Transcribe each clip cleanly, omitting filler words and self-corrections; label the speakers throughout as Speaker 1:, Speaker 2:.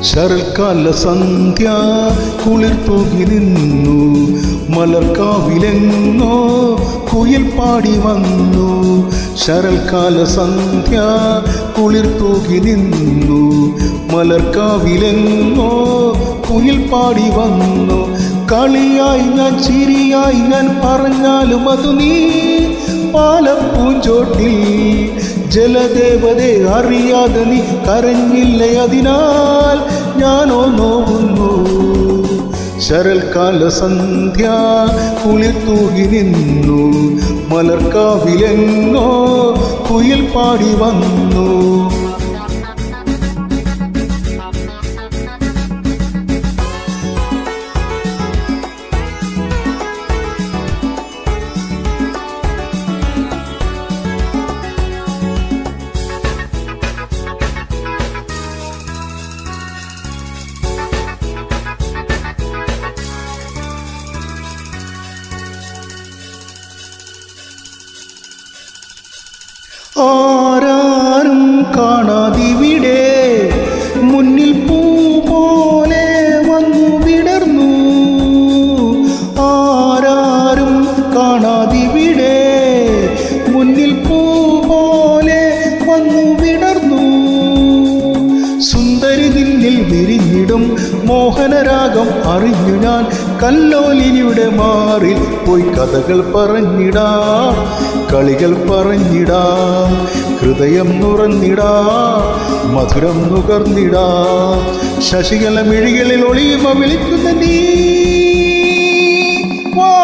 Speaker 1: ശരൽക്കാല സന്ധ്യ കുളിർ തൂകി നിന്നു, മലർക്കാവിലെങ്ങോ കുയിൽ പാടി വന്നു. ശരൽക്കാല സന്ധ്യ കുളിർ തൂകി നിന്നു, മലർക്കാവിലെങ്ങോ കുയിൽ പാടി വന്നു. കളിയായി ഞാൻ ചിരിയായി ഞാൻ പറഞ്ഞാലും അതു നീ പാലപ്പൂഞ്ചോട്ടിൽ. ജലദേവതയെ അറിയാതെ നീ കരഞ്ഞില്ലേ, അതിനാൽ ഞാനോ നോവുന്നു. ശരൽക്കാല സന്ധ്യ കുളിർ തൂകി നിന്നു, മലർക്കാവിലെങ്ങോ കുയിൽ പാടി വന്നു. ആരാരും കാണാതിവിടെ മുന്നിൽ പൂ പോലെ വന്നു വിടർന്നു. ആരാരും കാണാതിവിടെ മുന്നിൽ പൂ പോലെ വന്നു വിടർന്നു. സുന്ദരി നിന്നിൽ വിരിഞ്ഞിടും മോഹനരാഗം അറിഞ്ഞു ഞാൻ. കല്ലോലിനിയുടെ മാറിൽ പോയി കഥകൾ പറഞ്ഞിടാം, കളികൾ പറഞ്ഞിടാം, ഹൃദയം നുറന്നിടാം, മധുരം നുകർന്നിടാം. ശശികല മിഴികളിൽ ഒളിയുമ വിളിക്കുന്ന നീ വാ.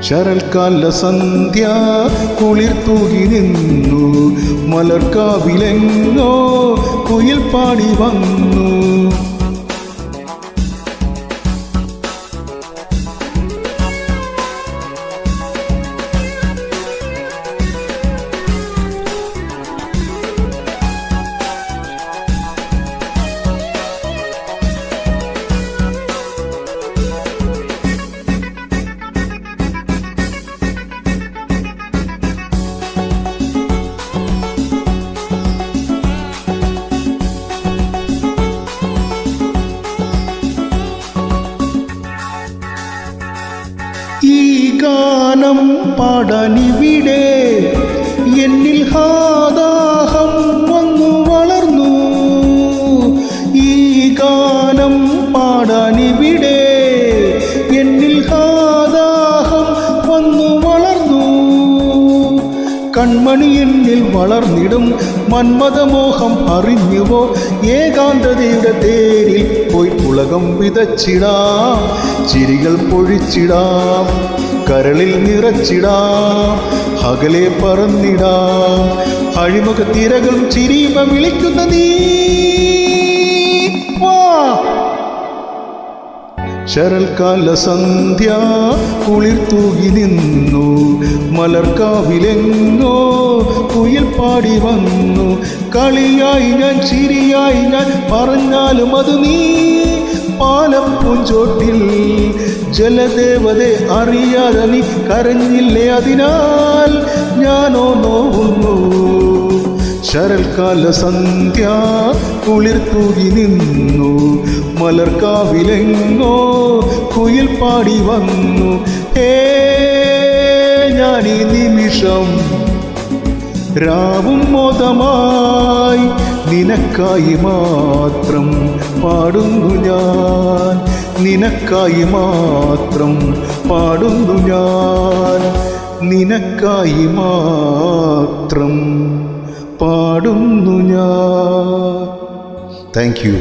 Speaker 1: ശരൽക്കാല സന്ധ്യ കുളിർ തൂകി നിന്നു, മലർക്കാവിലെങ്ങോ കുയിൽ പാടി വന്നു. ഈ ഗാനം പാടാനിവിടെ എന്നിൽ ഹാദാഹം വന്നു വളർന്നു. ഈ ഗാനം പാടാനിവിടെ എന്നിൽ ഹാദാഹം വന്നു വളർന്നു. കൺമണി എന്നിൽ വളർന്നിടും മന്മഥമോഹം അറിഞ്ഞുവോ? ഏകാന്തതയുടെ തേരിൽ പോയി ഉലകം വിതച്ചിടാം, ചിരികൾ പൊഴിച്ചിടാം, കരളിൽ നിറച്ചിടാം, അകലെ പറന്നിടാം. അഴിമുഖ തിരകളും ചിരിയുമ വിളിക്കുന്ന നീ വാ. ശരൽക്കാല സന്ധ്യ കുളിർ തൂകി നിന്നു, മലർക്കാവിലെങ്ങോ കുയിൽ പാടി വന്നു. കളിയായി ഞാൻ ചിരിയായി ഞാൻ പറഞ്ഞാലും അത് നീ പാലപ്പൂഞ്ചോട്ടിൽ. ജലദേവതയെ അറിയാതെ നീ കരഞ്ഞില്ലേ, അതിനാൽ ഞാനോ നോവുന്നു. ശരൽക്കാല സന്ധ്യ കുളിർ തൂകി നിന്നു, മലർക്കാവിലെങ്ങോ കുയിൽ പാടി വന്നു. ഞാനീ നിമിഷം രാവും മോദമായി നിനക്കായി മാത്രം പാടുന്നു ഞാൻ, നിനക്കായി മാത്രം പാടുന്നു ഞാൻ, നിനക്കായി മാത്രം പാടുന്നു ഞാൻ. Thank you.